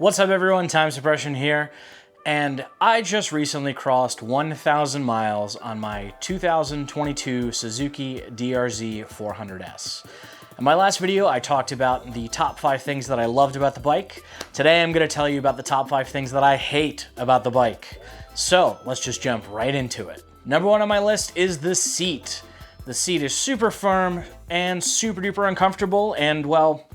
What's up everyone, Time Suppression here, and I just recently crossed 1,000 miles on my 2022 Suzuki DRZ400S. In my last video, I talked about the top 5 things that I loved about the bike. Today I'm going to tell you about the top 5 things that I hate about the bike. So let's just jump right into it. Number 1 on my list is the seat. The seat is super firm and super duper uncomfortable, and well,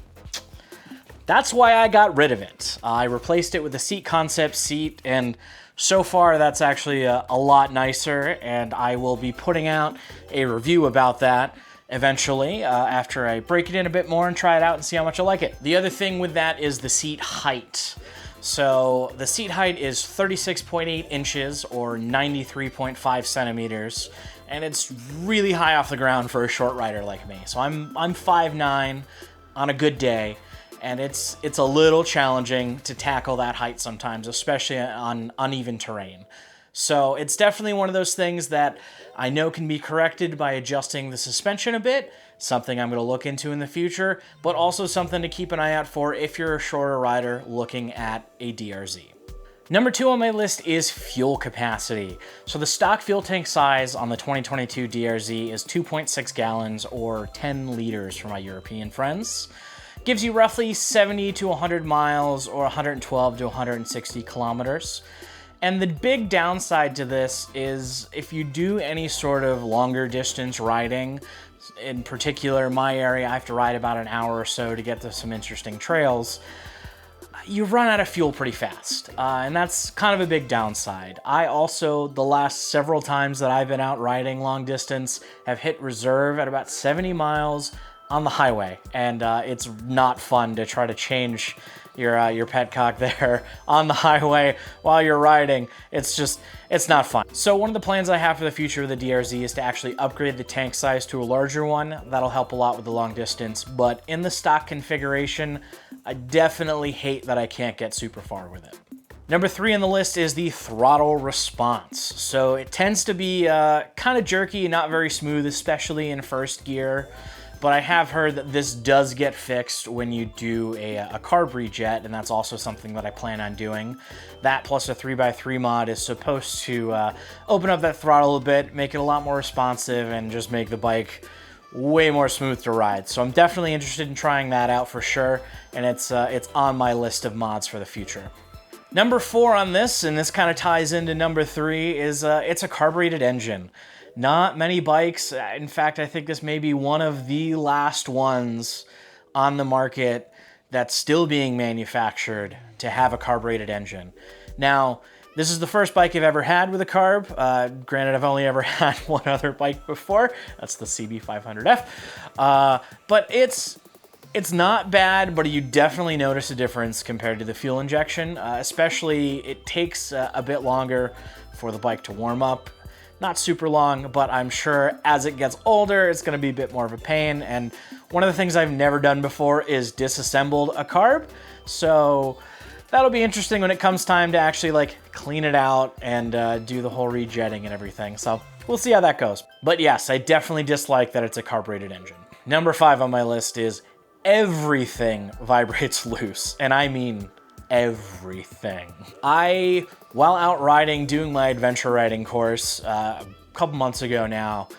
that's why I got rid of it. I replaced it with a Seat Concept seat, and so far that's actually a lot nicer, and I will be putting out a review about that eventually after I break it in a bit more and try it out and see how much I like it. The other thing with that is the seat height. So the seat height is 36.8 inches or 93.5 centimeters, and it's really high off the ground for a short rider like me. So I'm 5'9" on a good day, and it's a little challenging to tackle that height sometimes, especially on uneven terrain. So it's definitely one of those things that I know can be corrected by adjusting the suspension a bit, something I'm going to look into in the future, but also something to keep an eye out for if you're a shorter rider looking at a DRZ. Number 2 on my list is fuel capacity. So the stock fuel tank size on the 2022 DRZ is 2.6 gallons or 10 liters for my European friends. Gives you roughly 70 to 100 miles or 112 to 160 kilometers. And the big downside to this is if you do any sort of longer distance riding, in particular my area, I have to ride about an hour or so to get to some interesting trails, you run out of fuel pretty fast, and that's kind of a big downside. I also, the last several times that I've been out riding long distance, have hit reserve at about 70 miles on the highway, and it's not fun to try to change your petcock there on the highway while you're riding. It's not fun. So one of the plans I have for the future of the DRZ is to actually upgrade the tank size to a larger one. That'll help a lot with the long distance, but in the stock configuration, I definitely hate that I can't get super far with it. Number 3 on the list is the throttle response. So it tends to be kind of jerky, not very smooth, especially in first gear. But I have heard that this does get fixed when you do a carb rejet, and that's also something that I plan on doing. That plus a 3x3 mod is supposed to open up that throttle a bit, make it a lot more responsive, and just make the bike way more smooth to ride. So I'm definitely interested in trying that out for sure, and it's on my list of mods for the future. Number 4 on this, and this kind of ties into number 3, is it's a carbureted engine. Not many bikes, in fact, I think this may be one of the last ones on the market that's still being manufactured to have a carbureted engine. Now, this is the first bike I've ever had with a carb. Granted, I've only ever had one other bike before. That's the CB500F. But it's not bad, but you definitely notice a difference compared to the fuel injection. Especially, it takes a bit longer for the bike to warm up. Not super long, but I'm sure as it gets older, it's gonna be a bit more of a pain. And one of the things I've never done before is disassembled a carb. So that'll be interesting when it comes time to actually like clean it out and do the whole rejetting and everything. So we'll see how that goes. But yes, I definitely dislike that it's a carbureted engine. Number 5 on my list is everything vibrates loose. And I mean everything. While out riding, doing my adventure riding course a couple months ago now,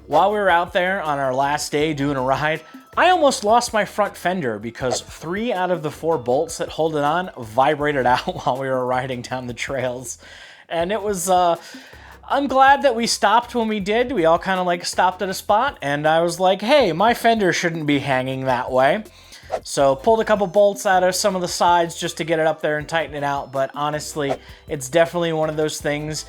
while we were out there on our last day doing a ride, I almost lost my front fender because 3 out of the 4 bolts that hold it on vibrated out while we were riding down the trails. And it was, I'm glad that we stopped when we did. We all kind of like stopped at a spot, and I was like, hey, my fender shouldn't be hanging that way. So pulled a couple bolts out of some of the sides just to get it up there and tighten it out. But honestly, it's definitely one of those things.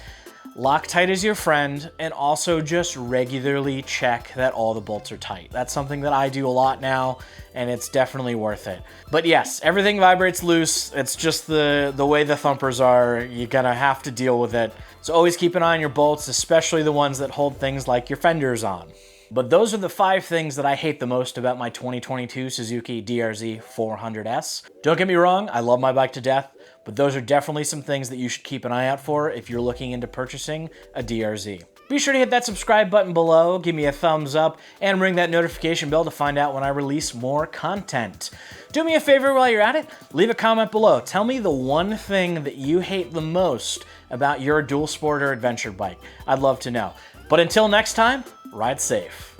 Loctite is your friend, and also just regularly check that all the bolts are tight. That's something that I do a lot now, and it's definitely worth it. But yes, everything vibrates loose. It's just the way the thumpers are. You're gonna have to deal with it. So always keep an eye on your bolts, especially the ones that hold things like your fenders on. But those are the 5 things that I hate the most about my 2022 Suzuki DRZ400S. Don't get me wrong, I love my bike to death, but those are definitely some things that you should keep an eye out for if you're looking into purchasing a DRZ. Be sure to hit that subscribe button below, give me a thumbs up, and ring that notification bell to find out when I release more content. Do me a favor while you're at it, leave a comment below. Tell me the one thing that you hate the most about your dual sport or adventure bike. I'd love to know. But until next time, ride safe.